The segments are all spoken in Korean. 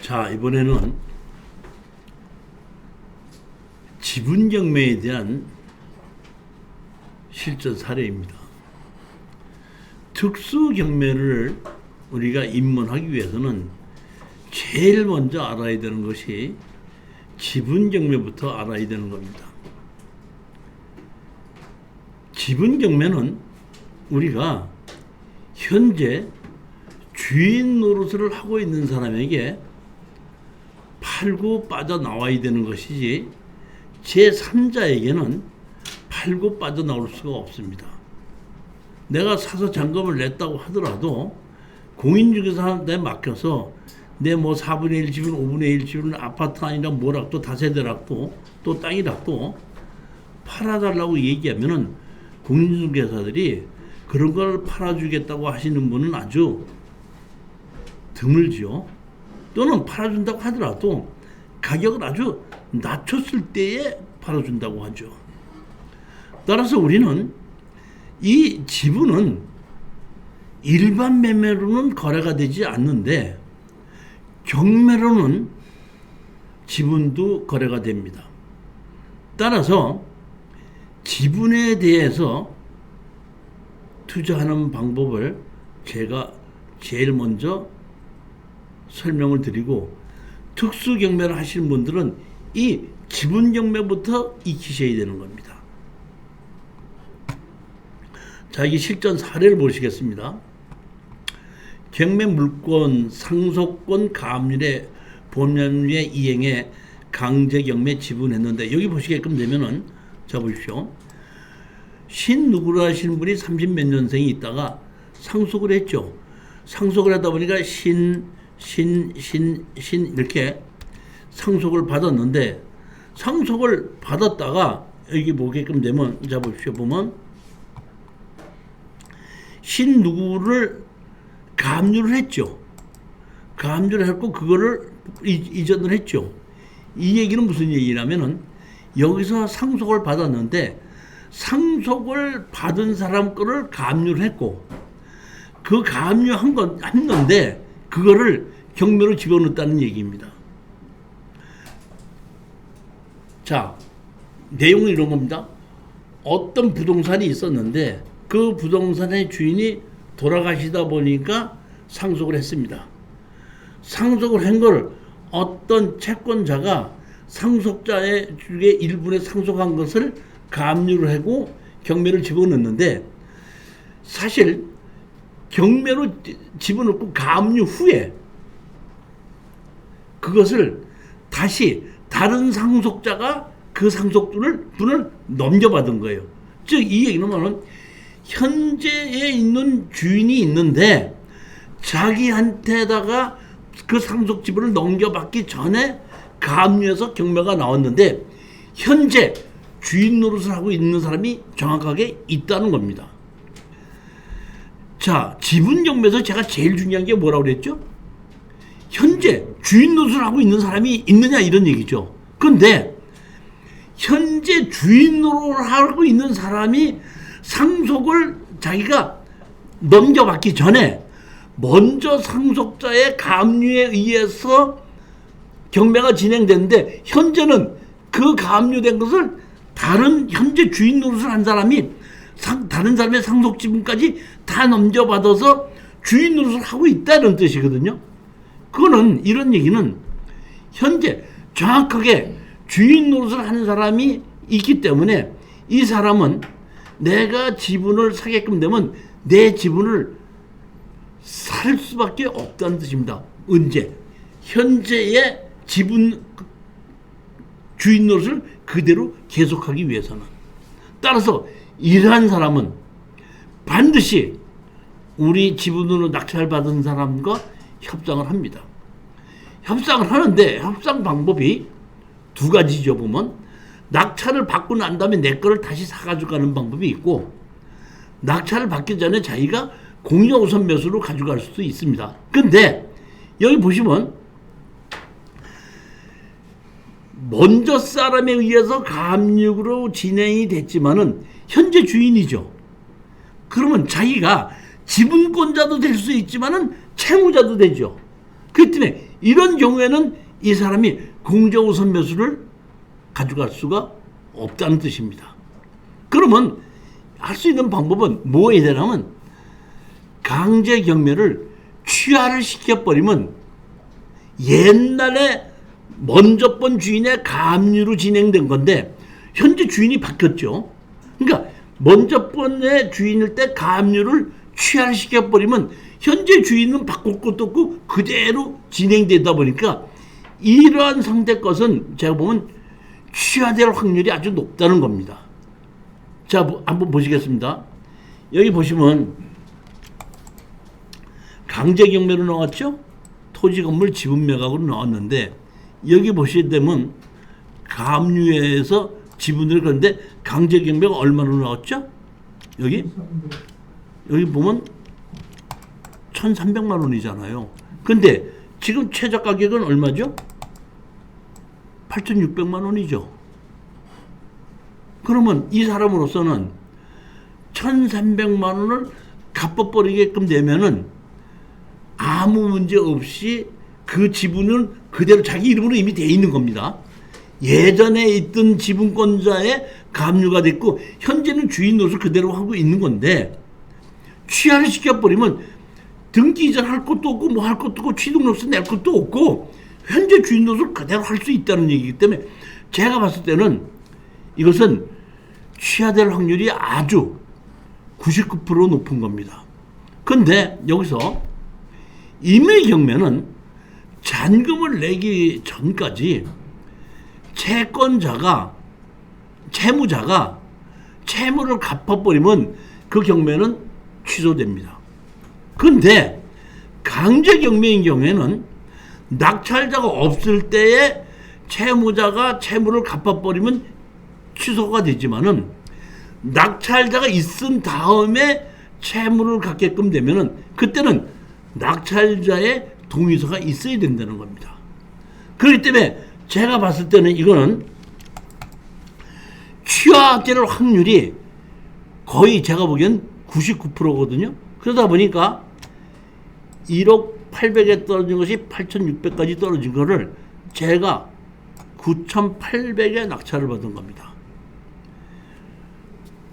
자, 이번에는 지분 경매에 대한 실전 사례입니다. 특수 경매를 우리가 입문하기 위해서는 제일 먼저 알아야 되는 것이 지분 경매부터 알아야 되는 겁니다. 지분 경매는 우리가 현재 주인 노릇을 하고 있는 사람에게 팔고 빠져나와야 되는 것이지 제3자에게는 팔고 빠져나올 수가 없습니다. 내가 사서 잔금을 냈다고 하더라도 공인중개사한테 맡겨서 내 뭐 4분의 1 지분, 5분의 1 지분, 아파트 아니라 뭐락도 다세대락도 또 땅이락도 팔아달라고 얘기하면은 공인중개사들이 그런 걸 팔아주겠다고 하시는 분은 아주 드물지요. 또는 팔아준다고 하더라도 가격을 아주 낮췄을 때에 팔아준다고 하죠. 따라서 우리는 이 지분은 일반 매매로는 거래가 되지 않는데 경매로는 지분도 거래가 됩니다. 따라서 지분에 대해서 투자하는 방법을 제가 제일 먼저 설명을 드리고, 특수 경매를 하시는 분들은 이 지분 경매부터 익히셔야 되는 겁니다. 자, 이게 실전 사례를 보시겠습니다. 경매 물권, 상속권 가압류의 법률의 이행에 강제 경매 지분했는데, 여기 보시게끔 되면은, 자 보십시오. 신 누구라 하시는 분이 30몇 년생이 있다가 상속을 했죠. 상속을 하다 보니까 신 이렇게 상속을 받았는데, 상속을 받았다가 여기 보게끔 되면, 자 보십시오. 보면 신 누구를 가압류를 했죠. 가압류를 했고 그거를 이전을 했죠. 이 얘기는 무슨 얘기냐면은, 여기서 상속을 받았는데 상속을 받은 사람 거를 가압류를 했고, 그 가압류 했는데 그거를 경매로 집어넣었다는 얘기입니다. 자, 내용은 이런 겁니다. 어떤 부동산이 있었는데 그 부동산의 주인이 돌아가시다 보니까 상속을 했습니다. 상속을 한 걸 어떤 채권자가 상속자의 중에 일부에 상속한 것을 가압류를 하고 경매를 집어넣는데, 사실 경매로 집어넣고 가압류 후에 그것을 다시 다른 상속자가 그 상속분을 넘겨받은 거예요. 즉 이 얘기는 뭐냐면, 현재에 있는 주인이 있는데 자기한테다가 그 상속 지분을 넘겨받기 전에 가압류에서 경매가 나왔는데 현재 주인 노릇을 하고 있는 사람이 정확하게 있다는 겁니다. 자, 지분 경매에서 제가 제일 중요한 게 뭐라고 그랬죠? 현재 주인 노릇을 하고 있는 사람이 있느냐 이런 얘기죠. 그런데 현재 주인 노릇을 하고 있는 사람이 상속을 자기가 넘겨받기 전에 먼저 상속자의 가압류에 의해서 경매가 진행됐는데, 현재는 그 가압류된 것을 다른 현재 주인 노릇을 한 사람이 다른 사람의 상속 지분까지 다 넘겨받아서 주인 노릇을 하고 있다는 뜻이거든요. 그거는, 이런 얘기는 현재 정확하게 주인 노릇을 하는 사람이 있기 때문에 이 사람은 내가 지분을 사게끔 되면 내 지분을 살 수밖에 없다는 뜻입니다. 언제? 현재의 지분 주인 노릇을 그대로 계속하기 위해서는. 따라서 이러한 사람은 반드시 우리 지분으로 낙찰 받은 사람과 협상을 합니다. 협상을 하는데 협상 방법이 두 가지죠. 보면 낙찰을 받고 난 다음에 내 거를 다시 사가지고 가는 방법이 있고, 낙찰을 받기 전에 자기가 공여우선 매수로 가져갈 수도 있습니다. 근데 여기 보시면 먼저 사람에 의해서 가압류로 진행이 됐지만은 현재 주인이죠. 그러면 자기가 지분권자도 될 수 있지만은 채무자도 되죠. 그렇기 때문에 이런 경우에는 이 사람이 공정우선 매수를 가져갈 수가 없다는 뜻입니다. 그러면 할 수 있는 방법은 뭐해야 되냐면 강제 경매를 취하를 시켜버리면 옛날에 먼저 번 주인의 가압류로 진행된 건데 현재 주인이 바뀌었죠. 그러니까 먼저 번의 주인일 때 가압류를 취하를 시켜버리면 현재 주인은 바꿀 것도 없고 그대로 진행되다 보니까 이러한 상태 것은 제가 보면 취하될 확률이 아주 높다는 겁니다. 자, 한번 보시겠습니다. 여기 보시면 강제 경매로 나왔죠? 토지 건물 지분 매각으로 나왔는데 여기 보시게 되면 가압류에서 지분을 그런데 강제 경매가 얼마로 나왔죠? 여기 보면 1,300만 원이잖아요. 근데 지금 최저 가격은 얼마죠? 8,600만 원이죠. 그러면 이 사람으로서는 1,300만 원을 갚아버리게끔 되면은 아무 문제 없이 그 지분은 그대로 자기 이름으로 이미 돼 있는 겁니다. 예전에 있던 지분권자의 가압류가 됐고 현재는 주인 노릇을 그대로 하고 있는 건데 취하를 시켜버리면 등기 이전 할 것도 없고 뭐 할 것도 없고 취득록세 낼 것도 없고 현재 주인 노릇을 그대로 할 수 있다는 얘기이기 때문에 제가 봤을 때는 이것은 취하될 확률이 아주 99% 높은 겁니다. 그런데 여기서 임의경매는 잔금을 내기 전까지 채권자가 채무자가 채무를 갚아버리면 그 경매는 취소됩니다. 그런데 강제 경매인 경우에는 낙찰자가 없을 때에 채무자가 채무를 갚아버리면 취소가 되지만은 낙찰자가 있은 다음에 채무를 갖게끔 되면은 그때는 낙찰자의 동의서가 있어야 된다는 겁니다. 그렇기 때문에 제가 봤을 때는 이거는 취하될 확률이 거의 제가 보기엔 99%거든요. 그러다 보니까 1억 800에 떨어진 것이 8,600까지 떨어진 거를 제가 9,800에 낙찰을 받은 겁니다.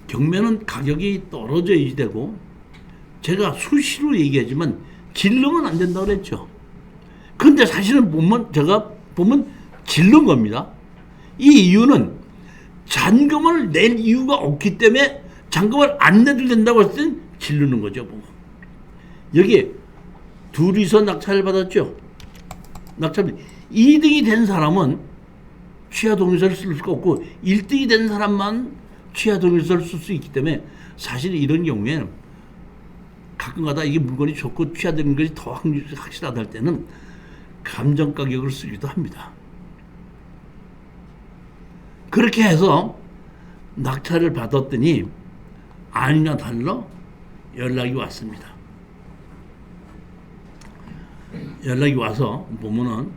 경매는 가격이 떨어져야 되고 제가 수시로 얘기하지만 질르면 안 된다고 그랬죠. 그런데 사실은 보면 제가 보면 질른 겁니다. 이 이유는 잔금을 낼 이유가 없기 때문에 잔금을 안 내도 된다고 했을 땐 질르는 거죠. 보면. 여기 둘이서 낙찰을 받았죠. 낙찰 2등이 된 사람은 취하 동의서를 쓸 수가 없고 1등이 된 사람만 취하 동의서를 쓸 수 있기 때문에 사실 이런 경우에는 가끔가다 이게 물건이 좋고 취하되는 것이 더 확실하다 할 때는 감정 가격을 쓰기도 합니다. 그렇게 해서 낙찰을 받았더니 아니나 달라 연락이 왔습니다. 연락이 와서 보면은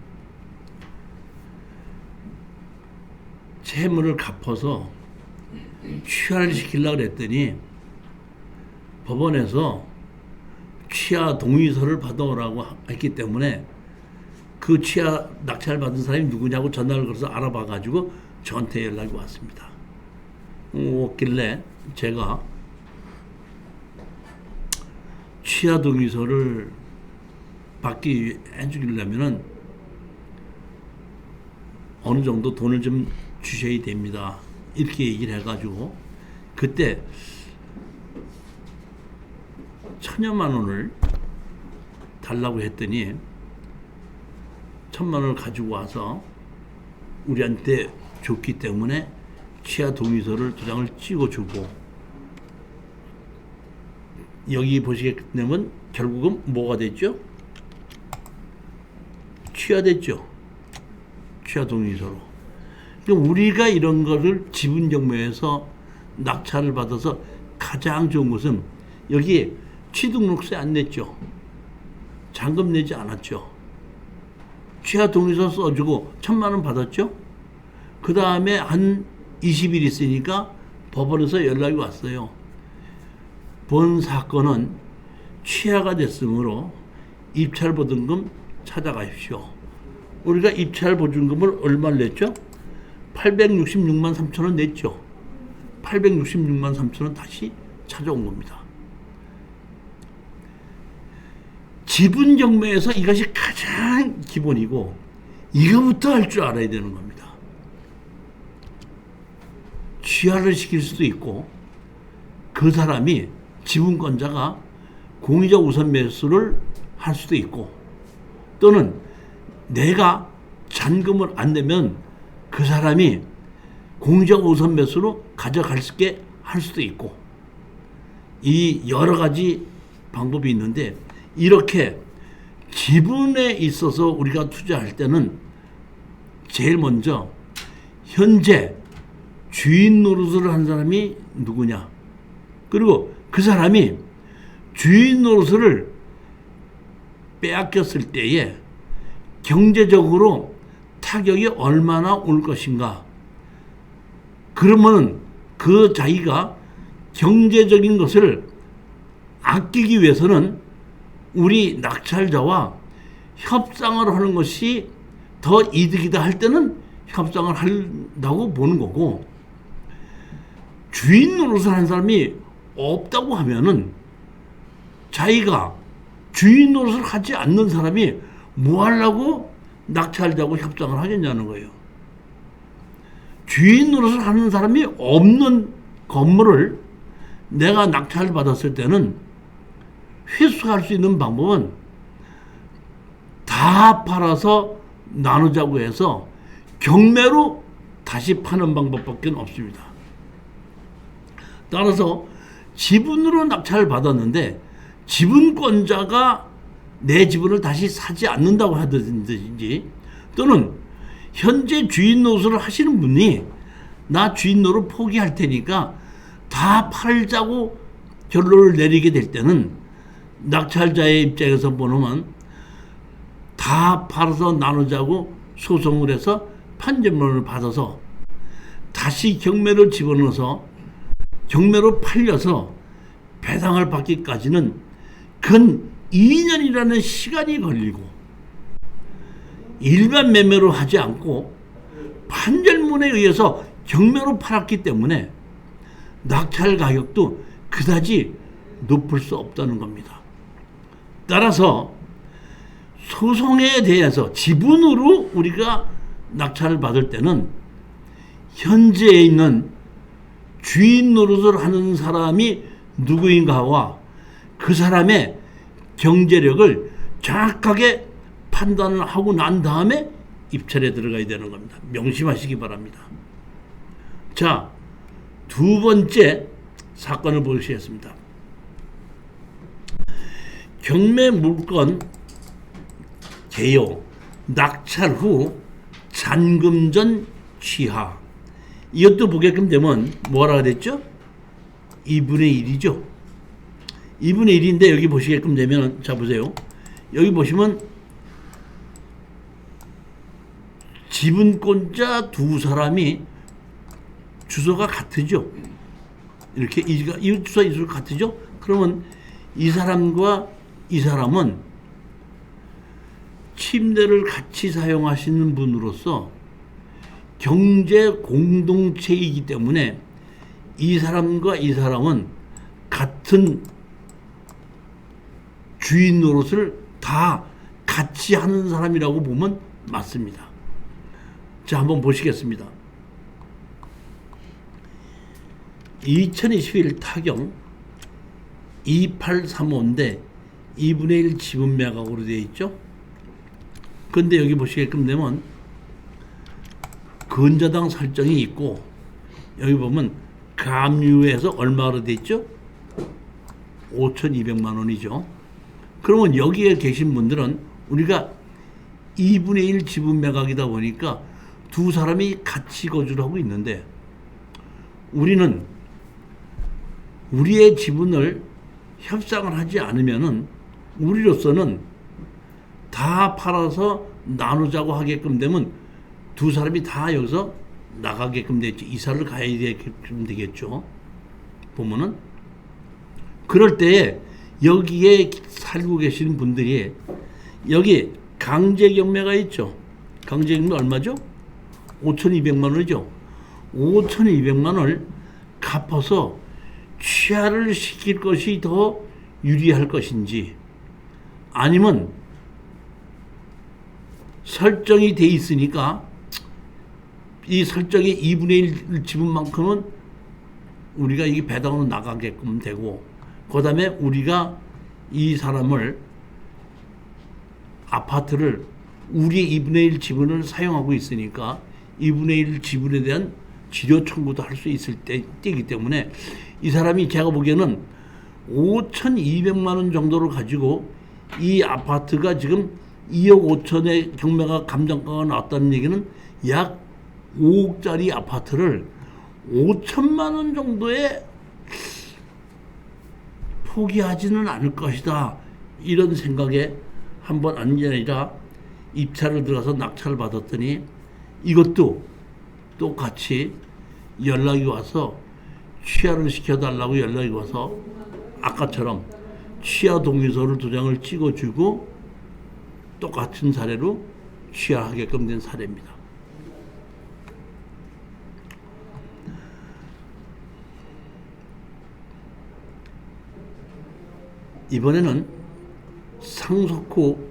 채무를 갚아서 취하를 시키려고 그랬더니 법원에서 취하 동의서를 받아오라고 했기 때문에 그 취하 낙찰을 받은 사람이 누구냐고 전화를 걸어서 알아봐 가지고 저한테 연락이 왔습니다. 왔길래 제가 취하 동의서를 받기 해주려면은 어느 정도 돈을 좀 주셔야 됩니다. 이렇게 얘기를 해가지고 그때 1,000여만 원을 달라고 했더니 1,000만 원을 가지고 와서 우리한테 줬기 때문에 취하 동의서를 2장을 찍어주고 여기 보시게 되면 결국은 뭐가 됐죠? 취하됐죠. 취하 동의서로. 그러니까 우리가 이런 거를 지분경매에서 낙찰을 받아서 가장 좋은 것은 여기 취득록세 안 냈죠. 잔금 내지 않았죠. 취하 동의서 써주고 1,000만 원 받았죠. 그 다음에 한 20일 있으니까 법원에서 연락이 왔어요. 본 사건은 취하가 됐으므로 입찰보증금 찾아가십시오. 우리가 입찰 보증금을 얼마를 냈죠? 866만 3천 원 냈죠. 866만 3천 원 다시 찾아온 겁니다. 지분 경매에서 이것이 가장 기본이고 이거부터 할 줄 알아야 되는 겁니다. 취하를 시킬 수도 있고 그 사람이 지분권자가 공의적 우선 매수를 할 수도 있고 또는 내가 잔금을 안 내면 그 사람이 공의적 우선 매수로 가져갈 수 있게 할 수도 있고 이 여러 가지 방법이 있는데 이렇게 지분에 있어서 우리가 투자할 때는 제일 먼저 현재 주인 노릇을 한 사람이 누구냐 그리고 그 사람이 주인 노릇을 빼앗겼을 때에 경제적으로 타격이 얼마나 올 것인가 그러면 그 자기가 경제적인 것을 아끼기 위해서는 우리 낙찰자와 협상을 하는 것이 더 이득이다 할 때는 협상을 한다고 보는 거고 주인 노릇을 하는 사람이 없다고 하면은 자기가 주인 노릇을 하지 않는 사람이 뭐 하려고 낙찰자하고 협상을 하겠냐는 거예요. 주인 노릇을 하는 사람이 없는 건물을 내가 낙찰을 받았을 때는 회수할 수 있는 방법은 다 팔아서 나누자고 해서 경매로 다시 파는 방법밖에 없습니다. 따라서 지분으로 낙찰을 받았는데 지분권자가 내 지분을 다시 사지 않는다고 하든지 또는 현재 주인 노릇을 하시는 분이 나 주인 노릇 포기할 테니까 다 팔자고 결론을 내리게 될 때는 낙찰자의 입장에서 보면 다 팔아서 나누자고 소송을 해서 판결문을 받아서 다시 경매를 집어넣어서 경매로 팔려서 배상을 받기까지는 근 2년이라는 시간이 걸리고 일반 매매로 하지 않고 판결문에 의해서 경매로 팔았기 때문에 낙찰 가격도 그다지 높을 수 없다는 겁니다. 따라서 소송에 대해서 지분으로 우리가 낙찰을 받을 때는 현재에 있는 주인 노릇을 하는 사람이 누구인가와 그 사람의 경제력을 정확하게 판단을 하고 난 다음에 입찰에 들어가야 되는 겁니다. 명심하시기 바랍니다. 자, 두 번째 사건을 보시겠습니다. 경매 물건 개요, 낙찰 후 잔금 전 취하. 이것도 보게끔 되면 뭐라 그랬죠? 2분의 1이죠. 2분의 1인데 여기 보시게끔 되면 자 보세요. 여기 보시면 지분권자 두 사람이 주소가 같으죠. 이렇게 이 주소 이 주소 같으죠. 그러면 이 사람과 이 사람은 침대를 같이 사용하시는 분으로서 경제 공동체이기 때문에 이 사람과 이 사람은 같은 주인 노릇을 다 같이 하는 사람이라고 보면 맞습니다. 자, 한번 보시겠습니다. 2021 타경 2835인데 2분의 1 지분 매각으로 되어 있죠. 그런데 여기 보시게끔 되면 근저당 설정이 있고 여기 보면 감유에서 얼마로 되어 있죠? 5,200만 원이죠. 그러면 여기에 계신 분들은 우리가 2분의 1 지분 매각이다 보니까 두 사람이 같이 거주를 하고 있는데 우리는 우리의 지분을 협상을 하지 않으면은 우리로서는 다 팔아서 나누자고 하게끔 되면 두 사람이 다 여기서 나가게끔 되겠죠. 이사를 가야 되겠죠. 보면은 그럴 때에 여기에 살고 계시는 분들이 여기 강제 경매가 있죠. 강제징금 얼마죠? 5,200만 원이죠. 5,200만 원을 갚아서 취하를 시킬 것이 더 유리할 것인지, 아니면 설정이 돼 있으니까 이 설정의 2분의 1 지분만큼은 우리가 이 배당으로 나가게끔 되고, 그 다음에 우리가 이 사람을 아파트를 우리의 2분의 1 지분을 사용하고 있으니까 2분의 1 지분에 대한 지료 청구도 할 수 있을 때이기 때문에 이 사람이 제가 보기에는 5,200만 원 정도를 가지고 이 아파트가 지금 2억 5천의 경매가 감정가가 나왔다는 얘기는 약 5억짜리 아파트를 5천만 원 정도에 포기하지는 않을 것이다. 이런 생각에 한번 아닌 게 아니라 입찰을 들어가서 낙찰을 받았더니 이것도 똑같이 연락이 와서 취하를 시켜달라고 연락이 와서 아까처럼 취하 동의서를 2장을 찍어주고 똑같은 사례로 취하하게끔 된 사례입니다. 이번에는 상속 후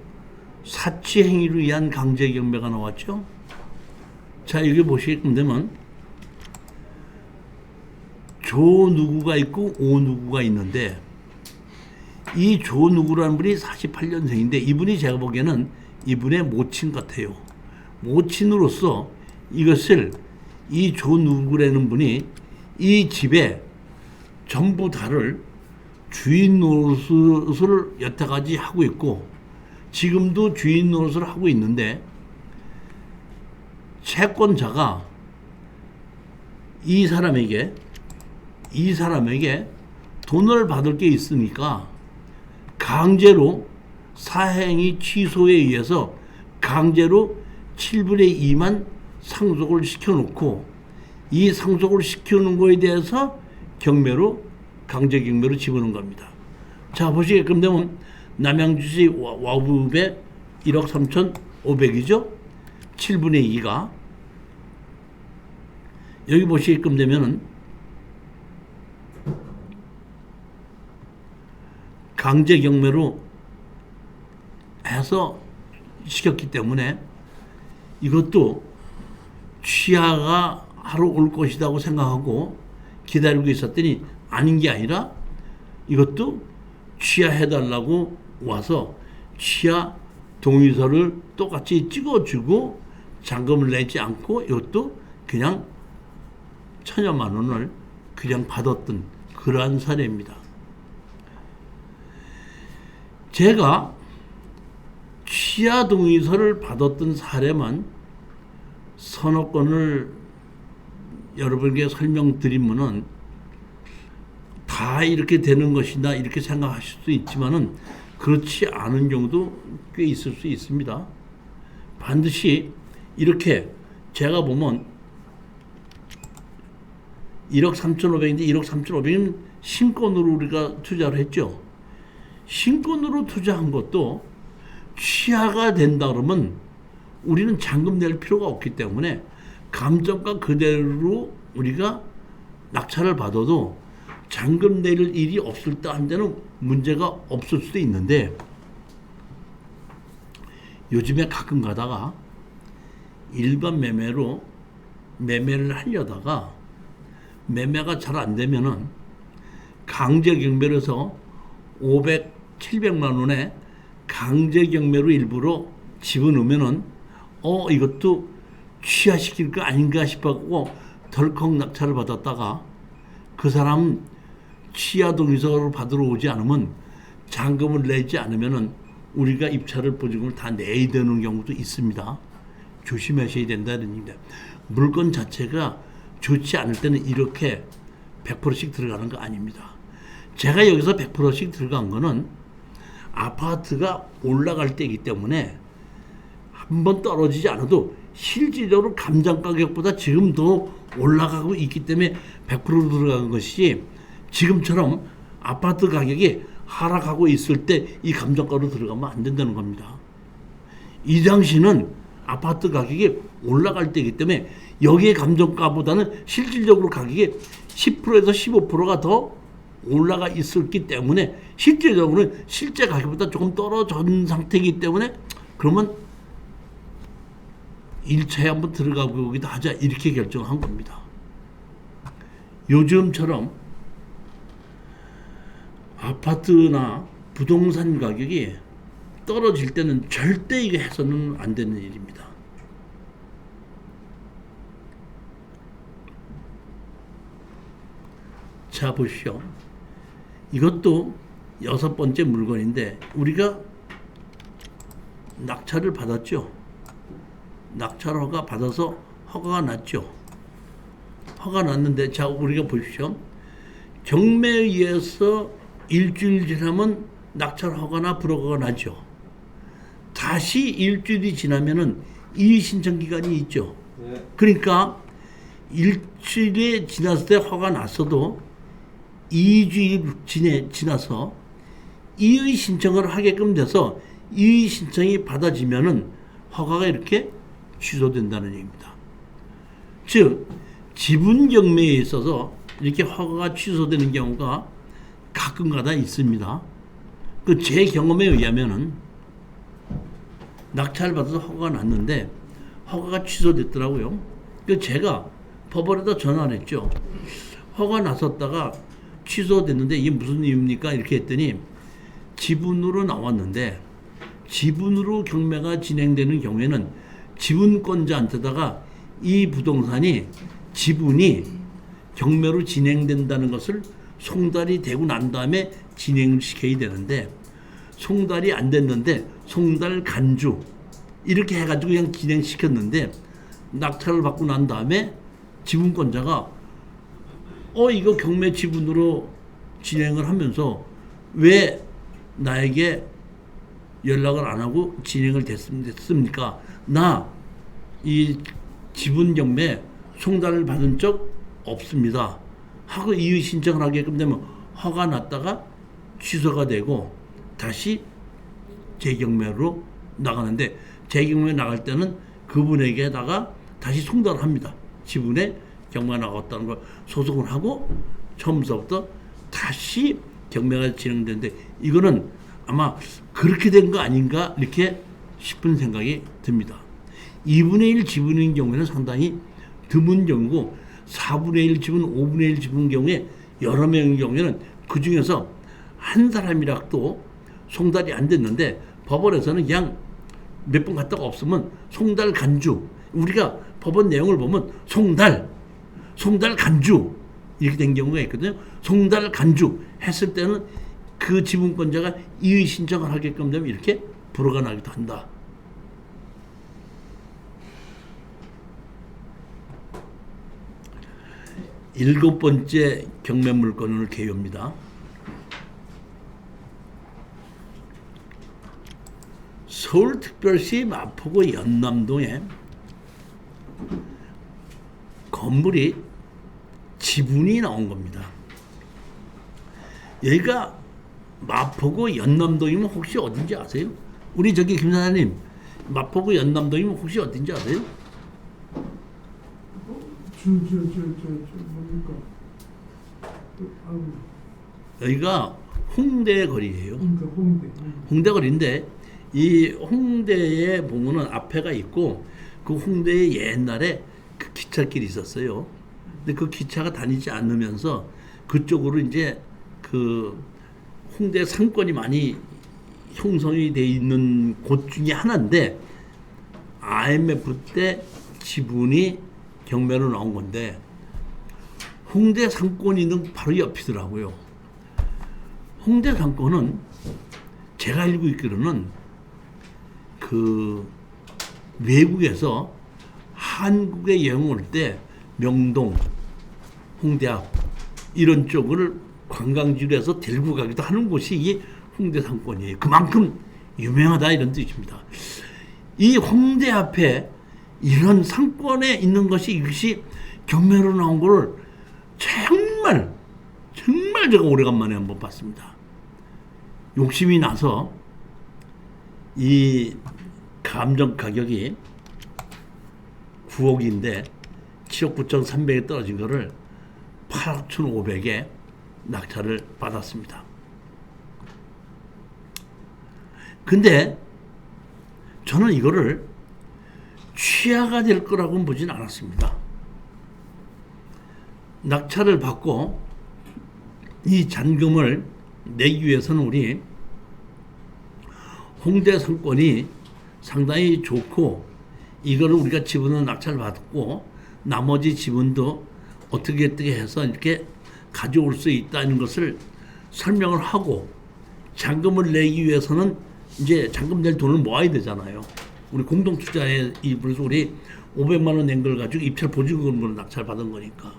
사치 행위로 의한 강제 경매가 나왔죠. 자, 여기 보시게끔 되면 조 누구가 있고 오 누구가 있는데, 이 조 누구라는 분이 48년생인데 이분이 제가 보기에는 이분의 모친 같아요. 모친으로서 이것을 이 조 누구라는 분이 이 집에 전부 다를 주인 노릇을 여태까지 하고 있고 지금도 주인 노릇을 하고 있는데, 채권자가 이 사람에게 돈을 받을 게 있으니까 강제로 사행위 취소에 의해서 강제로 7분의 2만 상속을 시켜놓고, 이 상속을 시켜놓은 거에 대해서 강제 경매로 집어넣은 겁니다. 자, 보시게끔 되면 남양주시 와부읍에 1억 3,500이죠. 7분의 2가 여기 보시게끔 되면은 강제 경매로 해서 시켰기 때문에 이것도 취하가 하러 올 것이라고 생각하고 기다리고 있었더니 아닌 게 아니라 이것도 취하해달라고 와서 취하 동의서를 똑같이 찍어주고 잔금을 내지 않고 이것도 그냥 1,000여만 원을 그냥 받았던 그러한 사례입니다. 제가 취하 동의서를 받았던 사례만 서너 건을 여러분께 설명드리면은 다 이렇게 되는 것이다 이렇게 생각하실 수 있지만은 그렇지 않은 경우도 꽤 있을 수 있습니다. 반드시 이렇게 제가 보면 1억 3,500인데 1억 3,500은 신권으로 우리가 투자를 했죠. 신권으로 투자한 것도 취하가 된다 그러면 우리는 잔금 낼 필요가 없기 때문에 감정가 그대로 우리가 낙찰을 받아도 잔금 낼 일이 없을 때 한 데는 문제가 없을 수도 있는데, 요즘에 가끔 가다가 일반 매매로 매매를 하려다가 매매가 잘 안 되면은 강제 경매를 해서 500, 700만 원에 강제 경매로 일부러 집어넣으면은 이것도 취하시킬 거 아닌가 싶어갖고 덜컥 낙찰을 받았다가 그 사람 취하 동의서를 받으러 오지 않으면 잔금을 내지 않으면은 우리가 입찰을 보증금을 다 내야 되는 경우도 있습니다. 조심하셔야 된다는 얘기입니다. 물건 자체가 좋지 않을 때는 이렇게 100%씩 들어가는 거 아닙니다. 제가 여기서 100%씩 들어간 거는 아파트가 올라갈 때이기 때문에 한번 떨어지지 않아도 실질적으로 감정 가격보다 지금 더 올라가고 있기 때문에 100% 들어간 것이, 지금처럼 아파트 가격이 하락하고 있을 때 이 감정가로 들어가면 안 된다는 겁니다. 이 당시는 아파트 가격이 올라갈 때이기 때문에 여기에 감정가보다는 실질적으로 가격이 10%에서 15%가 더 올라가 있었기 때문에 실질적으로는 실제 가격보다 조금 떨어진 상태이기 때문에 그러면 1차에 한번 들어가 보기도 하자 이렇게 결정한 겁니다. 요즘처럼 아파트나 부동산 가격이 떨어질 때는 절대 이게 해서는 안 되는 일입니다. 자, 보시오. 이것도 6번째 물건인데 우리가 낙찰을 받았죠. 낙찰 허가 받아서 허가가 났죠. 허가 났는데 자, 우리가 보십시오. 경매에 의해서 일주일 지나면 낙찰 허가나 불허가가 나죠. 다시 일주일이 지나면은 이의 신청 기간이 있죠. 네. 그러니까 일주일이 지났을 때 허가 났어도 2주일 지나서 이의 신청을 하게끔 돼서 이의 신청이 받아지면은 허가가 이렇게 취소된다는 얘기입니다. 즉 지분 경매에 있어서 이렇게 허가가 취소되는 경우가 가끔가다 있습니다. 그 제 경험에 의하면은 낙찰 받아서 허가가 났는데 허가가 취소됐더라고요. 그 제가 법원에다 전화를 했죠. 허가 났었다가 취소됐는데 이게 무슨 이유입니까? 이렇게 했더니 지분으로 나왔는데 지분으로 경매가 진행되는 경우에는 지분권자한테다가 이 부동산이 지분이 경매로 진행된다는 것을 송달이 되고 난 다음에 진행을 시켜야 되는데 송달이 안 됐는데 송달 간주 이렇게 해가지고 그냥 진행시켰는데 낙찰을 받고 난 다음에 지분권자가 이거 경매 지분으로 진행을 하면서 왜 나에게 연락을 안 하고 진행을 됐습니까? 나 이 지분 경매 송달을 받은 적 없습니다. 하고 이의 신청을 하게끔 되면 허가 났다가 취소가 되고 다시 재경매로 나가는데 재경매 나갈 때는 그분에게다가 다시 송달을 합니다. 지분에 경매가 나갔다는 걸 소송을 하고 처음부터 다시 경매가 진행되는데 이거는 아마 그렇게 된 거 아닌가 이렇게 싶은 생각이 듭니다. 2분의 1 지분인 경우에는 상당히 드문 경우고 4분의 1 지분, 5분의 1 지분 경우에 여러 명의 경우에는 그 중에서 한 사람이라도 송달이 안 됐는데 법원에서는 그냥 몇 번 갔다가 없으면 송달 간주 우리가 법원 내용을 보면 송달 간주 이렇게 된 경우가 있거든요. 송달 간주 했을 때는 그 지분권자가 이의 신청을 하게끔 되면 이렇게 불허가 나기도 한다. 일곱 번째 경매 물건을 개요입니다. 서울특별시 마포구 연남동에 건물이 지분이 나온 겁니다. 여기가 마포구 연남동이면 혹시 어딘지 아세요? 우리 저기 김 사장님 마포구 연남동이면 혹시 어딘지 아세요? 뭡니까? 여기가 홍대 거리예요. 홍대. 홍대 거리인데 이 홍대에 보면은 앞에가 있고 그 홍대에 옛날에 그 기찻길이 있었어요. 근데 그 기차가 다니지 않으면서 그쪽으로 이제 그 홍대 상권이 많이 형성이 돼 있는 곳 중에 하나인데 IMF 때 지분이 경매로 나온 건데 홍대 상권이 있는 바로 옆이더라고요. 홍대 상권은 제가 알고 있기로는 그 외국에서 한국에 여행 올 때 명동, 홍대 앞 이런 쪽을 관광지로 해서 데리고 가기도 하는 곳이 이 홍대 상권이에요. 그만큼 유명하다 이런 뜻입니다. 이 홍대 앞에 이런 상권에 있는 것이 이것이 경매로 나온 걸 정말 제가 오래간만에 한번 봤습니다. 욕심이 나서 이 감정 가격이 9억인데 7억 9,300에 떨어진 거를 8억 1,500에 낙찰을 받았습니다. 근데 저는 이거를 취하가 될 거라고는 보진 않았습니다. 낙찰을 받고 이 잔금을 내기 위해서는 우리 홍대 상권이 상당히 좋고 이거를 우리가 지분은 낙찰 받고 나머지 지분도 어떻게 해서 이렇게 가져올 수 있다는 것을 설명을 하고 잔금을 내기 위해서는 이제 잔금 낼 돈을 모아야 되잖아요. 우리 공동 투자에 그래서 우리 500만 원 낸 걸 가지고 입찰 보증금으로 낙찰 받은 거니까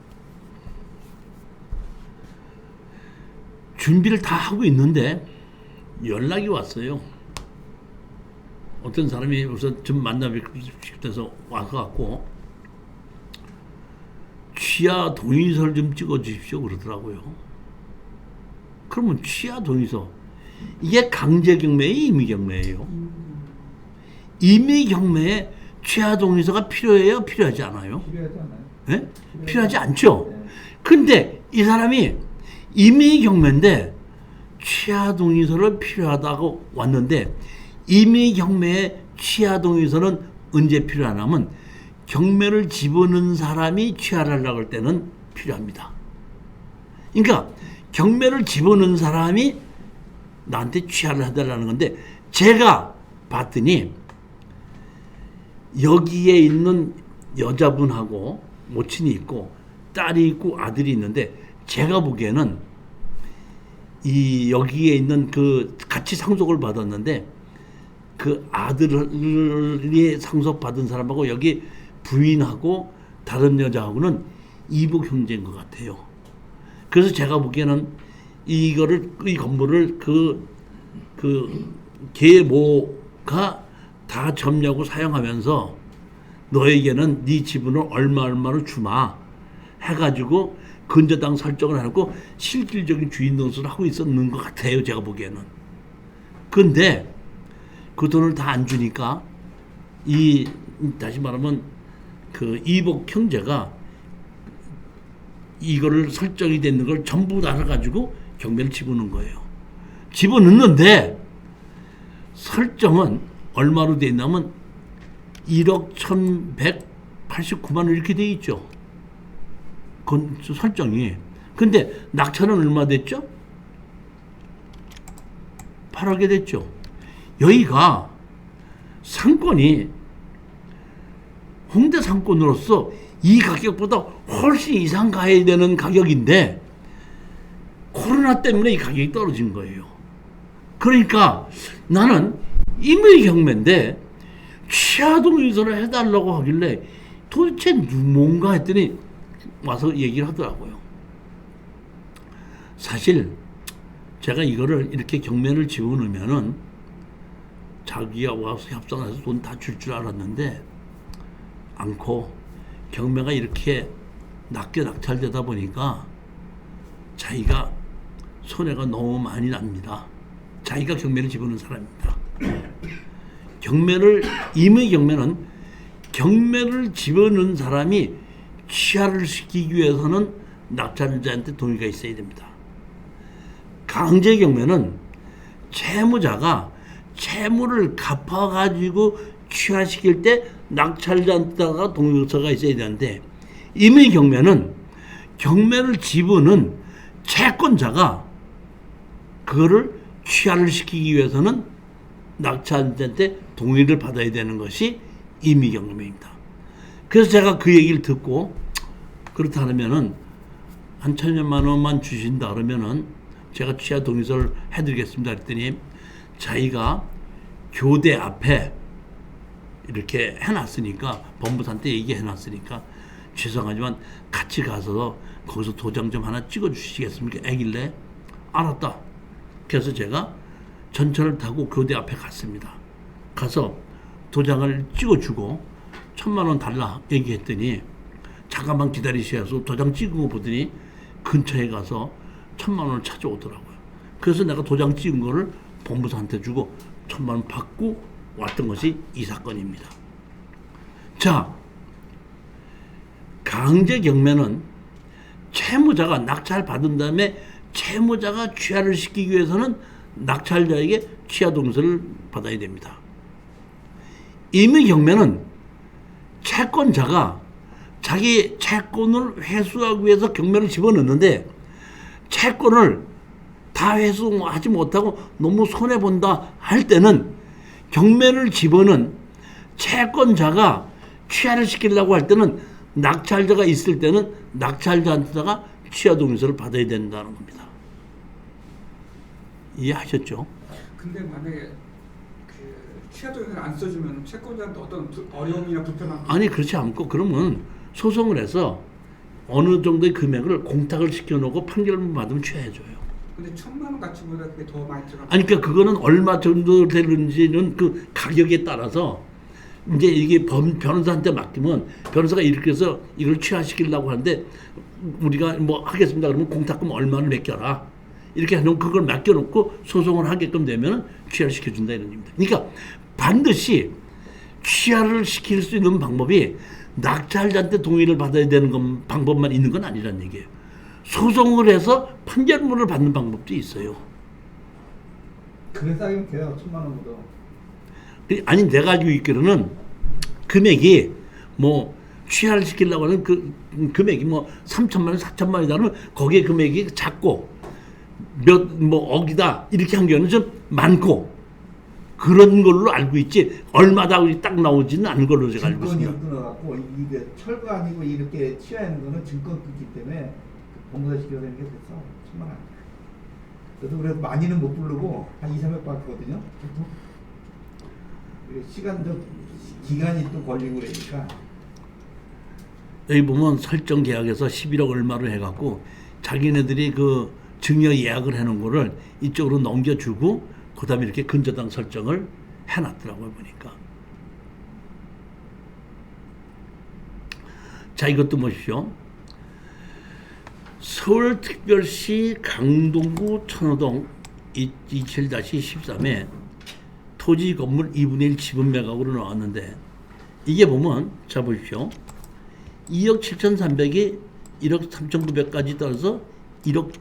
준비를 다 하고 있는데 연락이 왔어요. 어떤 사람이 우선 좀 만나뵙고 싶어서 와서 취하 동의서를 좀 찍어 주십시오 그러더라고요. 그러면 취하 동의서 이게 강제 경매예요, 임의 경매예요? 임의 경매에 취하 동의서가 필요해요, 필요하지 않아요? 필요하지 않아요. 네? 필요하지 않죠. 근데 이 사람이 임의 경매인데 취하 동의서를 필요하다고 왔는데 임의 경매에 취하 동의서는 언제 필요하냐면 경매를 집어넣은 사람이 취하를 하려고 할 때는 필요합니다. 그러니까 경매를 집어넣은 사람이 나한테 취하를 해달라는 건데 제가 봤더니 여기에 있는 여자분하고 모친이 있고 딸이 있고 아들이 있는데 제가 보기에는 이 여기에 있는 그 같이 상속을 받았는데 그 아들이 상속받은 사람하고 여기 부인하고 다른 여자하고는 이복 형제인 것 같아요. 그래서 제가 보기에는 이 건물을 그 계모가 다 점유하고 사용하면서 너에게는 네 지분을 얼마를 주마 해가지고 근저당 설정을 해놓고 실질적인 주인 노릇을 하고 있었는 것 같아요. 제가 보기에는. 근데 그 돈을 다 안 주니까 다시 말하면 그 이복 형제가 이거를 설정이 되는 걸 전부 다 해가지고 경매를 집어넣은 거예요. 집어넣는데 설정은 얼마로 돼 있냐면 1억 1,189만 원 이렇게 돼 있죠. 설정이. 근데 낙찰은 얼마 됐죠? 8억에 됐죠. 여기가 상권이 홍대 상권으로서 이 가격보다 훨씬 이상 가야 되는 가격인데 코로나 때문에 이 가격이 떨어진 거예요. 그러니까 나는 임의 경매인데 취하동의서를 해달라고 하길래 도대체 뭔가 했더니 와서 얘기를 하더라고요. 사실 제가 이거를 이렇게 경매를 집어넣으면은 자기가 와서 협상해서 돈 다 줄 줄 알았는데 않고 경매가 이렇게 낮게 낙찰되다 보니까 자기가 손해가 너무 많이 납니다. 자기가 경매를 집어넣은 사람입니다. 임의 경매는 경매를 집어넣은 사람이 취하를 시키기 위해서는 낙찰자한테 동의가 있어야 됩니다. 강제 경매는 채무자가 채무를 갚아가지고 취하시킬 때 낙찰자한테다가 동의서가 있어야 되는데 임의 경매는 경매를 집어넣은 채권자가 그거를 취하를 시키기 위해서는 낙찰자한테 동의를 받아야 되는 것이 임의 경매입니다. 그래서 제가 그 얘기를 듣고 그렇다 하면은 한 1,000만 원만 주신다 그러면은 제가 취하 동의서를 해드리겠습니다 했더니 자기가 교대 앞에 이렇게 해놨으니까 법무사한테 얘기해놨으니까 죄송하지만 같이 가서 거기서 도장 좀 하나 찍어주시겠습니까? 애길래 알았다. 그래서 제가 전철을 타고 교대 앞에 갔습니다. 가서 도장을 찍어주고 1,000만 원 달라 얘기했더니 잠깐만 기다리셔서 도장 찍은 거 보더니 근처에 가서 1,000만 원을 찾아오더라고요. 그래서 내가 도장 찍은 거를 법무사한테 주고 1,000만 원 받고 왔던 것이 이 사건입니다. 자, 강제 경매는 채무자가 낙찰 받은 다음에 채무자가 취하를 시키기 위해서는 낙찰자에게 취하 동의서를 받아야 됩니다. 임의 경매는 채권자가 자기 채권을 회수하기 위해서 경매를 집어넣는데 채권을 다 회수하지 못하고 너무 손해본다 할 때는 경매를 집어넣은 채권자가 취하를 시키려고 할 때는 낙찰자가 있을 때는 낙찰자한테다가 취하 동의서를 받아야 된다는 겁니다. 이해하셨죠? 근데 만약에 그 취하 동의서를 안 써주면 채권자한테 어떤 어려움이나 불편함? 아니 그렇지 않고 그러면 소송을 해서 어느 정도의 금액을 공탁을 시켜놓고 판결만 받으면 취하해줘요. 근데 1,000만 원 가치보다 그게 더 많이 들어. 아니 그러니까 그거는 얼마 정도 되는지는 그 가격에 따라서 이제 이게 변호사한테 맡기면 변호사가 이렇게 해서 이걸 취하시키려고 하는데 우리가 뭐 하겠습니다. 그러면 공탁금 얼마를 맡겨라. 이렇게 해놓고 그걸 맡겨놓고 소송을 하게끔 되면 취하를 시켜준다 이런 얘기입니다. 그러니까 반드시 취하를 시킬 수 있는 방법이 낙찰자한테 동의를 받아야 되는 방법만 있는 건 아니란 얘기예요. 소송을 해서 판결문을 받는 방법도 있어요. 그래 싸게 돼요. 1,000만 원보다. 아니 내가 알고 있기로는 금액이 뭐 취하를 시키려고 하는 그 금액이 뭐 3천만 원, 4천만 원이다 그러면 거기에 금액이 작고 몇 뭐 억이다 이렇게 한 경우는 좀 많고 그런 걸로 알고 있지 얼마다 딱 나오지는 않은 걸로 제가 알고 있습니다. 증권이 끊어갖고 이게 철거 아니고 이렇게 취하는 거는 증권 끊기 때문에 공사 시켜야 되는 게 됐어. 1,000만 원. 그래도 그래도 많이는 못 부르고 한 2, 300 받거든요. 시간적 기간이 또 걸리고 그러니까 여기 보면 설정 계약에서 11억 얼마를 해갖고 자기네들이 그 증여 예약을 해놓은 거를 이쪽으로 넘겨주고 그 다음에 이렇게 근저당 설정을 해놨더라고요 보니까. 자 이것도 보십시오. 서울특별시 강동구 천호동 27-13에 토지 건물 2분의 1 지분 매각으로 나왔는데 이게 보면 자 보십시오. 2억 7,300이 1억 3,900까지 떨어져서 1억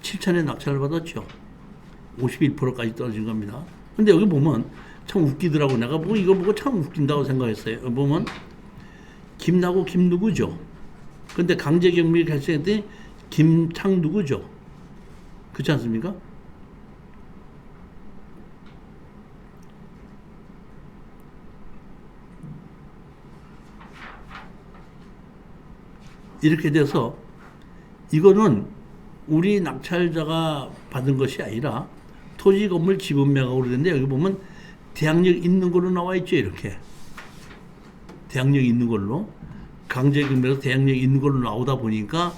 7천에 낙찰을 받았죠. 51%까지 떨어진 겁니다. 근데 여기 보면 참 웃기더라고. 내가 보고 이거 보고 참 웃긴다고 생각했어요. 여기 보면 김나고 김누구죠. 근데 강제경매 결정했더니 김창누구죠. 그렇지 않습니까? 이렇게 돼서 이거는 우리 낙찰자가 받은 것이 아니라 토지 건물 지분 매각으로 됐는데 여기 보면 대항력 있는 걸로 나와 있죠. 이렇게 대항력 있는 걸로 강제경매에서 대항력 있는 걸로 나오다 보니까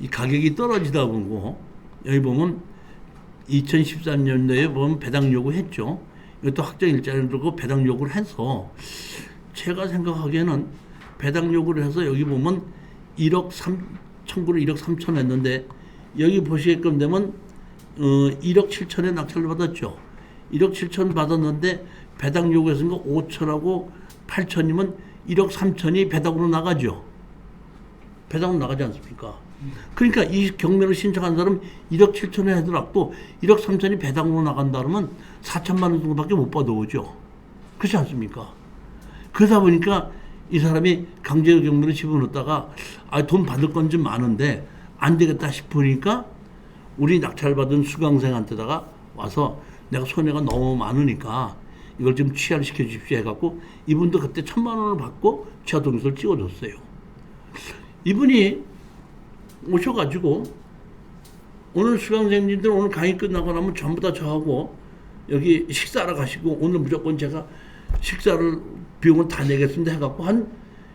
이 가격이 떨어지다 보고 여기 보면 2013년도에 보면 배당 요구했죠. 이것도 확정 일자를 두고 배당 요구를 해서 제가 생각하기에는 배당 요구를 해서 여기 보면 1억 3 청구를 1억 3천 했는데 여기 보시게끔 되면 1억 7천에 낙찰을 받았죠. 1억 7천 받았는데 배당 요구해서 5천하고 8천이면 1억 3천이 배당으로 나가죠. 배당으로 나가지 않습니까? 그러니까 이 경매를 신청한 사람 1억 7천에 하더라도 1억 3천이 배당으로 나간다 그러면 4천만 원 정도밖에 못 받아오죠. 그렇지 않습니까? 그러다 보니까 이 사람이 강제 경매를 집어넣다가 돈 받을 건 좀 많은데 안 되겠다 싶으니까 우리 낙찰받은 수강생한테다가 와서 내가 손해가 너무 많으니까 이걸 좀 취하를 시켜주십시오 해갖고 이분도 그때 1,000만 원을 받고 취하 동의서를 찍어줬어요. 이분이 오셔가지고 오늘 수강생님들 오늘 강의 끝나고 나면 전부 다 저하고 여기 식사하러 가시고 오늘 무조건 제가 식사를 비용을 다 내겠습니다 해갖고 한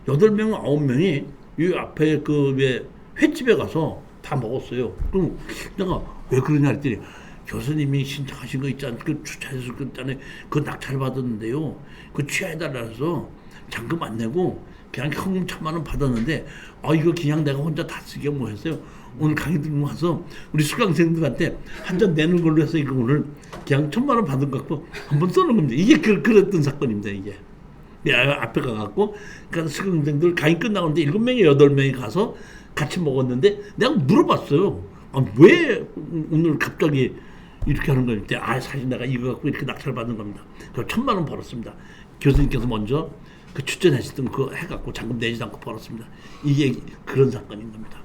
8명, 9명이 이 앞에 그 왜 횟집에 가서 다 먹었어요. 그럼 내가 왜 그러냐 했더니 교수님이 신청하신 거 있지 않습니까? 그 주차해서 그랬잖아요. 그 낙찰 받았는데요. 그 취하해달라 해서 잔금 안 내고 그냥 현금 1,000만 원 받았는데 이거 그냥 내가 혼자 다 쓰게 뭐 했어요. 오늘 강의 들고 와서 우리 수강생들한테 한 잔 내는 걸로 해서 이거 오늘 그냥 1,000만 원 받은 거 갖고 한번 써는 겁니다. 이게 그랬던 사건입니다. 이게. 내가 앞에 가갖고 그러니까 수강생들 강의 끝나고 있는데 7명이 8명이 가서 같이 먹었는데 내가 물어봤어요. 아, 왜 오늘 갑자기 이렇게 하는 거였는데 사실 내가 이거 갖고 이렇게 낙찰 받는 겁니다. 그래서 1,000만 원 벌었습니다. 교수님께서 먼저 그 추천하시던 그거 해갖고 잔금 내지도 않고 벌었습니다. 이게 그런 사건인 겁니다.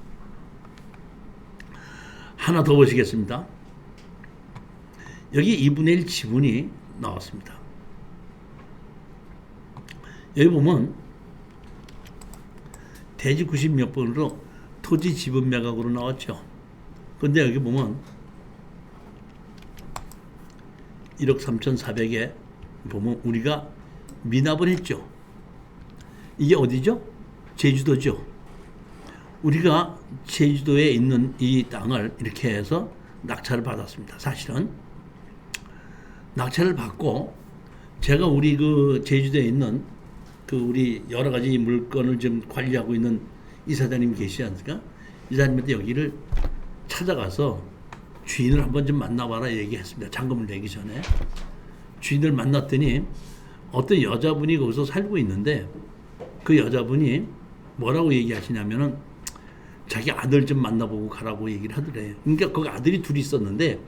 하나 더 보시겠습니다. 여기 2분의 1 지분이 나왔습니다. 여기 보면 대지 90몇 번으로 토지 지분 매각으로 나왔죠. 근데 여기 보면 1억 3,400에 보면 우리가 미납을 했죠. 이게 어디죠? 제주도죠. 우리가 제주도에 있는 이 땅을 이렇게 해서 낙찰을 받았습니다. 사실은 낙찰을 받고 제가 우리 그 제주도에 있는 그 우리 여러 가지 물건을 좀 관리하고 있는 이사장님 계시지 않습니까? 이사장님한테 여기를 찾아가서 주인을 한번 좀 만나봐라 얘기했습니다. 잔금을 내기 전에. 주인을 만났더니 어떤 여자분이 거기서 살고 있는데 그 여자분이 뭐라고 얘기하시냐면은 자기 아들 좀 만나보고 가라고 얘기를 하더래요. 그러니까 거기 아들이 둘이 있었는데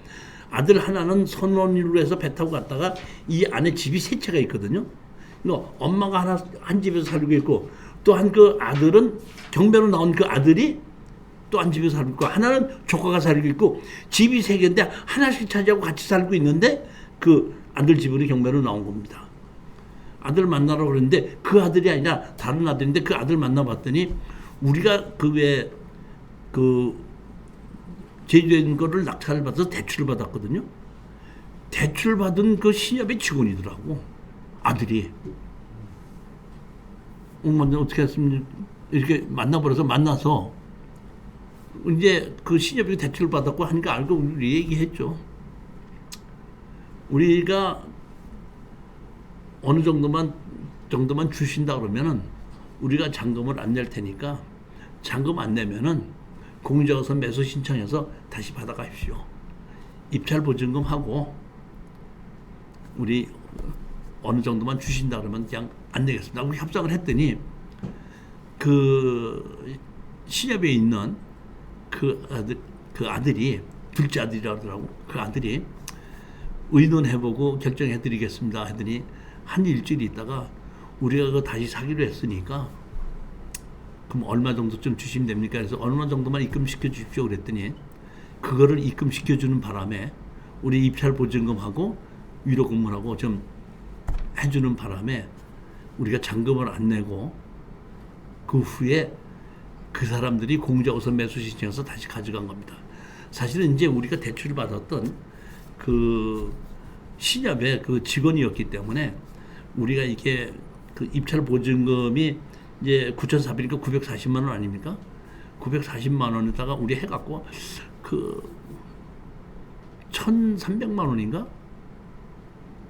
아들 하나는 선원으로 해서 배 타고 갔다가 이 안에 집이 세 채가 있거든요. 그러니까 엄마가 한 집에서 살고 있고 또 한 그 아들은 경매로 나온 그 아들이 또 한 집에서 살고 있고 하나는 조카가 살고 있고 집이 세 개인데 하나씩 차지하고 같이 살고 있는데 그 아들 집으로 경매로 나온 겁니다. 아들 만나라고 그랬는데 그 아들이 아니라 다른 아들인데 그 아들 만나봤더니 우리가 그 외에 그 제주도에 있는 거를 낙찰을 받아서 대출을 받았거든요. 대출 받은 그 신협의 직원이더라고. 아들이. 먼저 어떻게 했으면 이렇게 만나서 이제 그 신협이 대출을 받았고 하니까 알고 우리 얘기했죠. 우리가 어느 정도만 주신다 그러면은 우리가 잔금을 안 낼 테니까 잔금 안 내면은 공유자가서 매수 신청해서 다시 받아가십시오. 입찰 보증금 하고 우리 어느 정도만 주신다 그러면 그냥 안 내겠습니다. 우리 협상을 했더니 그 신협에 있는 그 아들이 둘째 아들이라더라고. 그 아들이 의논해보고 결정해드리겠습니다 하더니 한 일주일 있다가 우리가 그거 다시 사기로 했으니까 그럼 얼마 정도쯤 주시면 됩니까? 그래서 얼마 정도만 입금시켜 주십시오 그랬더니 그거를 입금시켜 주는 바람에 우리 입찰 보증금하고 위로금하고 좀 해주는 바람에 우리가 잔금을 안 내고 그 후에 그 사람들이 공자우선 매수 신청해서 다시 가져간 겁니다. 사실은 이제 우리가 대출을 받았던 그 신협의 그 직원이었기 때문에 우리가 이게 그 입찰 보증금이 이제 9,400이니까 940만 원 아닙니까? 940만 원에다가 우리 해갖고 그 1,300만 원인가?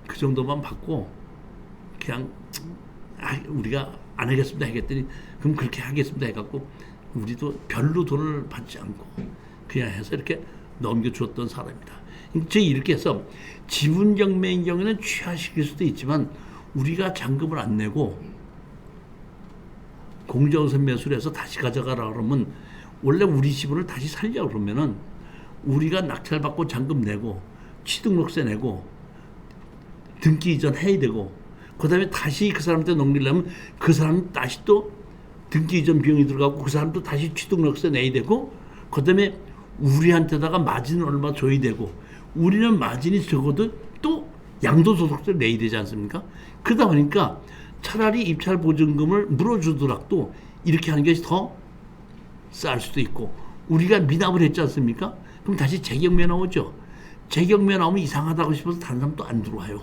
그 정도만 받고 그냥 우리가 안 하겠습니다 하겠더니 그럼 그렇게 하겠습니다 해갖고 우리도 별로 돈을 받지 않고 그냥 해서 이렇게 넘겨주었던 사람입니다. 저희 이렇게 해서 지분 경매인 경우에는 취하시킬 수도 있지만 우리가 잔금을 안 내고 공정우선 매수를 해서 다시 가져가라 그러면 원래 우리 지분을 다시 살려고 그러면은 우리가 낙찰받고 잔금 내고 취등록세 내고 등기 이전 해야 되고 그 다음에 다시 그 사람한테 넘기려면 그 사람 다시 또 등기 이전 비용이 들어가고 그 사람도 다시 취등록세 내야 되고 그 다음에 우리한테다가 마진을 얼마 줘야 되고 우리는 마진이 적어도 또 양도소득세를 내야 되지 않습니까? 그러다 보니까 차라리 입찰 보증금을 물어주더라도 이렇게 하는 것이 더 쌀 수도 있고 우리가 미납을 했지 않습니까? 그럼 다시 재경매 나오죠. 재경매 나오면 이상하다고 싶어서 다른 사람 또 안 들어와요.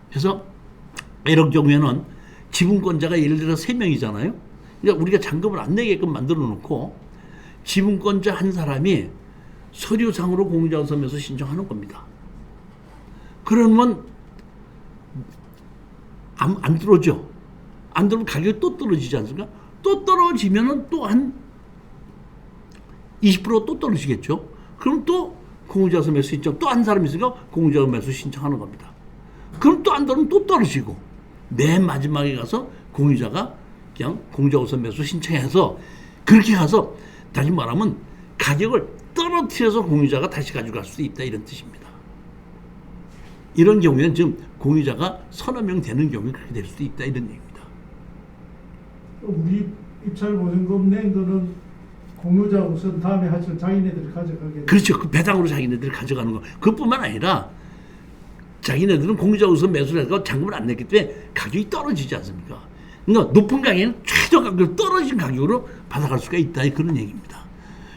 그래서 이런 경우에는 지분권자가 예를 들어 3명이잖아요. 그러니까 우리가 잔금을 안 내게끔 만들어 놓고 지분권자 한 사람이 서류상으로 공유자우선매수 신청하는 겁니다. 그러면 안 들어오죠. 안 들어오면 가격이 또 떨어지지 않습니까? 또 떨어지면은 또 한 20% 또 떨어지겠죠. 그럼 또 공유자우선매수 신청 또 한 사람이 있으니까 공유자우선매수 신청하는 겁니다. 그럼 또 안 떨어지면 또 떨어지고 맨 마지막에 가서 공유자가 그냥 공유자 우선 매수 신청해서 그렇게 가서 다시 말하면 가격을 떨어뜨려서 공유자가 다시 가져갈 수도 있다 이런 뜻입니다. 이런 경우에는 지금 공유자가 서너 명 되는 경우에 그렇게 될 수도 있다 이런 얘기입니다. 우리 입찰 보증금 낸 거는 공유자 우선 다음에 하시면 자기네들이 가져가게. 그렇죠. 그 배당으로 자기네들이 가져가는 거. 그것뿐만 아니라 자기네들은 공유자 우선 매수를 해서 잔금을 안 냈기 때문에 가격이 떨어지지 않습니까? 그러니까 높은 가격에는 최저 가격으로 떨어진 가격으로 받아갈 수가 있다 그런 얘기입니다.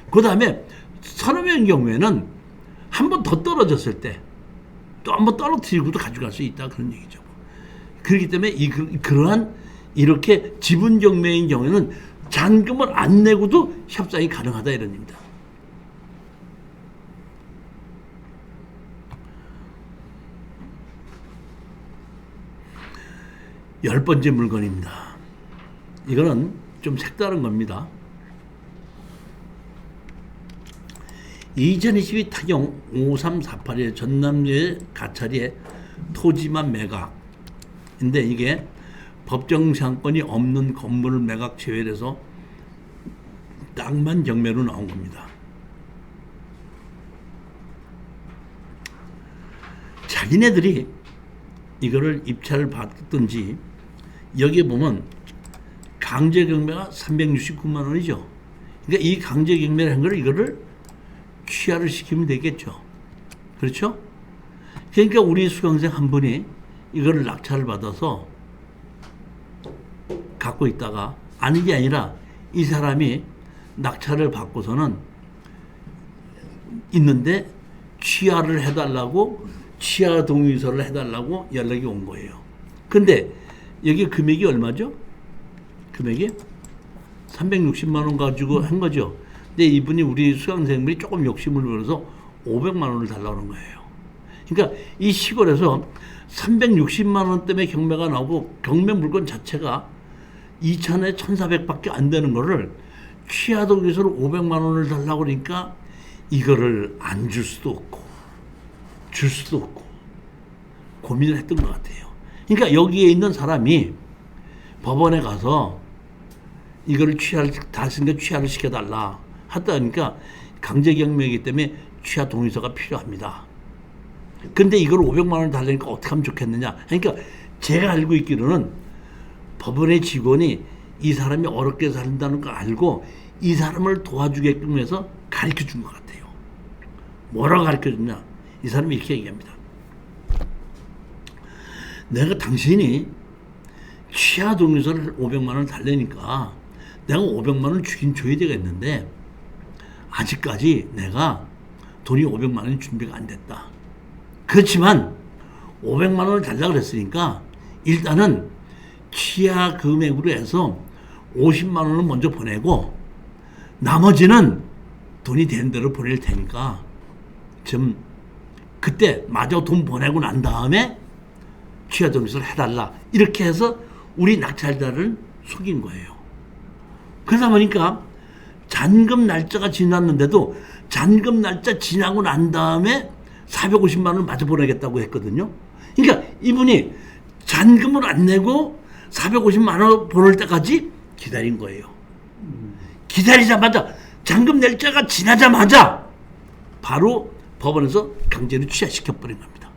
그 다음에 서너 명의 경우에는 한 번 더 떨어졌을 때 또 한 번 떨어뜨리고도 가져갈 수 있다 그런 얘기죠. 그렇기 때문에 그러한 이렇게 지분 경매인 경우에는 잔금을 안 내고도 협상이 가능하다 이런 얘기입니다. 열 번째 물건입니다. 이거는 좀 색다른 겁니다. 2022 타경 5348의 전남도의 가차리의 토지만 매각인데 이게 법정 상권이 없는 건물을 매각 제외해서 땅만 경매로 나온 겁니다. 자기네들이 이거를 입찰을 받든지 여기에 보면 강제 경매가 369만 원이죠. 그러니까 이 강제 경매를 한 거를 이거를 취하를 시키면 되겠죠. 그렇죠? 그러니까 우리 수강생 한 분이 이거를 낙찰을 받아서 갖고 있다가 아닌 게 아니라 이 사람이 낙찰을 받고서는 있는데 취하를 해달라고 취하 동의서를 해달라고 연락이 온 거예요. 근데 여기 금액이 얼마죠? 금액이 360만 원 가지고 한 거죠. 근데 이분이 우리 수강생들이 조금 욕심을 부려서 500만 원을 달라고 하는 거예요. 그러니까 이 시골에서 360만 원 때문에 경매가 나오고 경매 물건 자체가 2천에 1,400밖에 안 되는 거를 취하동의서로 500만 원을 달라고 그러니까 이거를 안 줄 수도 없고 줄 수도 없고 고민을 했던 것 같아요. 그러니까 여기에 있는 사람이 법원에 가서 이거를 취하를 시켜달라 하다 보니까 강제경매이기 때문에 취하 동의서가 필요합니다. 근데 이걸 500만 원을 달라니까 어떻게 하면 좋겠느냐. 그러니까 제가 알고 있기로는 법원의 직원이 이 사람이 어렵게 산다는 걸 알고 이 사람을 도와주게끔 해서 가르쳐 준 것 같아요. 뭐라고 가르쳐 줬냐. 이 사람이 이렇게 얘기합니다. 내가 당신이 취하 동의서를 500만 원을 달래니까 내가 500만 원을 주긴 줘야 되겠는데 아직까지 내가 돈이 500만 원이 준비가 안 됐다. 그렇지만 500만 원을 달라고 그랬으니까 일단은 취하 금액으로 해서 50만 원을 먼저 보내고 나머지는 돈이 되는 대로 보낼 테니까 좀 그때 마저 돈 보내고 난 다음에 취하 동의서를 해달라. 이렇게 해서 우리 낙찰자를 속인 거예요. 그러다 보니까 잔금 날짜가 지났는데도 잔금 날짜 지나고 난 다음에 450만 원을 마저 보내겠다고 했거든요. 그러니까 이분이 잔금을 안 내고 450만 원 보낼 때까지 기다린 거예요. 기다리자마자 잔금 날짜가 지나자마자 바로 법원에서 강제로 취하시켜버린 겁니다.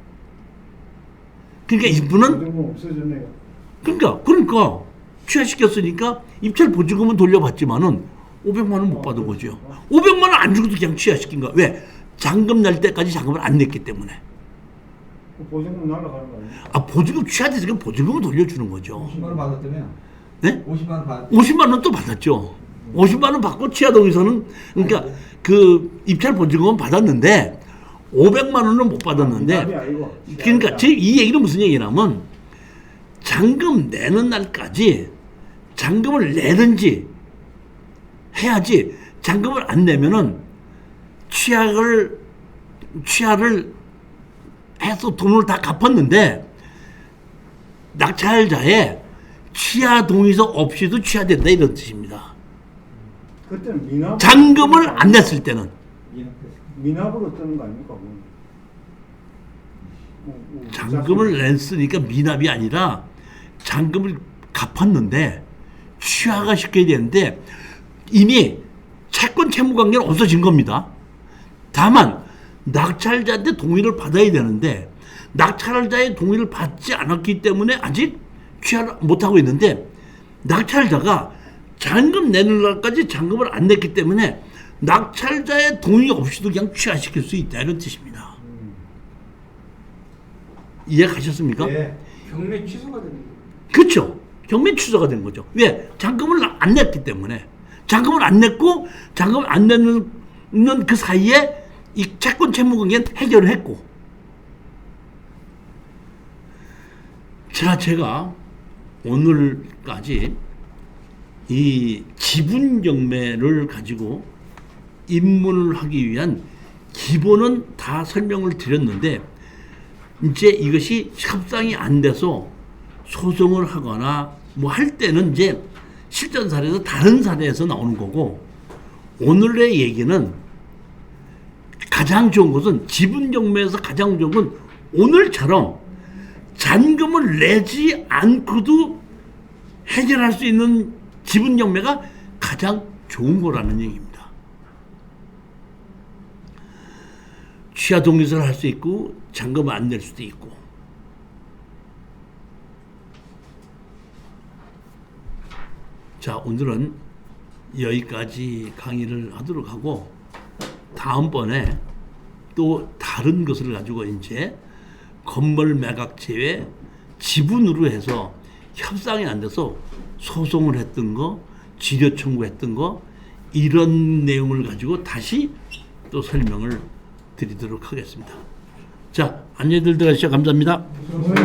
그러니까 이분은 없어졌네요. 그러니까 취하시켰으니까 입찰 보증금은 돌려받지만은 500만 원 못 받은 거죠. 500만 원 안 주고도 그냥 취하시킨 거야. 왜? 잔금 날 때까지 잔금을 안 냈기 때문에. 보증금 날라가는 거 아니에요? 아, 보증금 취하됐으니까 보증금을 돌려주는 거죠. 50만 원 받았다며? 네? 50만 원 받았. 50만 원 또 받았죠. 50만 원 받고 취하동의서는 그러니까 그 입찰 보증금은 받았는데 500만 원은 못 받았는데 그러니까 제 이 얘기는 무슨 얘기냐면 잔금 내는 날까지 잔금을 내든지 해야지 잔금을 안 내면은 취하를 해서 돈을 다 갚았는데 낙찰자의 취하 동의서 없이도 취하된다 이런 뜻입니다. 그때는 미납 잔금을 안 냈을 때는 미납으로 뜨는 거 아닙니까? 잔금을 냈으니까 미납이 아니라 잔금을 갚았는데 취하가 시켜야 되는데 이미 채권 채무 관계는 없어진 겁니다. 다만 낙찰자한테 동의를 받아야 되는데 낙찰자의 동의를 받지 않았기 때문에 아직 취하를 못하고 있는데 낙찰자가 잔금 내는 날까지 잔금을 안 냈기 때문에 낙찰자의 동의 없이도 그냥 취하시킬 수 있다 이런 뜻입니다. 이해 가셨습니까? 네. 경매 취소가 되는 거예요. 그렇죠. 경매 취소가 된 거죠. 왜? 잔금을 안 냈기 때문에. 잔금을 안 냈고 잔금을 안 내는 그 사이에 이 채권 채무 관계는 해결을 했고. 자, 제가 오늘까지 이 지분 경매를 가지고 입문을 하기 위한 기본은 다 설명을 드렸는데 이제 이것이 협상이 안 돼서 소송을 하거나 뭐 할 때는 이제 실전 사례에서 다른 사례에서 나오는 거고 오늘의 얘기는 가장 좋은 것은 지분 경매에서 가장 좋은 건 오늘처럼 잔금을 내지 않고도 해결할 수 있는 지분 경매가 가장 좋은 거라는 얘기입니다. 취하 동의서를 할 수 있고 잔금을 안 낼 수도 있고. 자, 오늘은 여기까지 강의를 하도록 하고 다음번에 또 다른 것을 가지고 이제 건물 매각 제외 지분으로 해서 협상이 안 돼서 소송을 했던 거, 지료 청구했던 거 이런 내용을 가지고 다시 또 설명을 드리도록 하겠습니다. 자, 안녕히 들어가시죠. 감사합니다. 수고하셨습니다.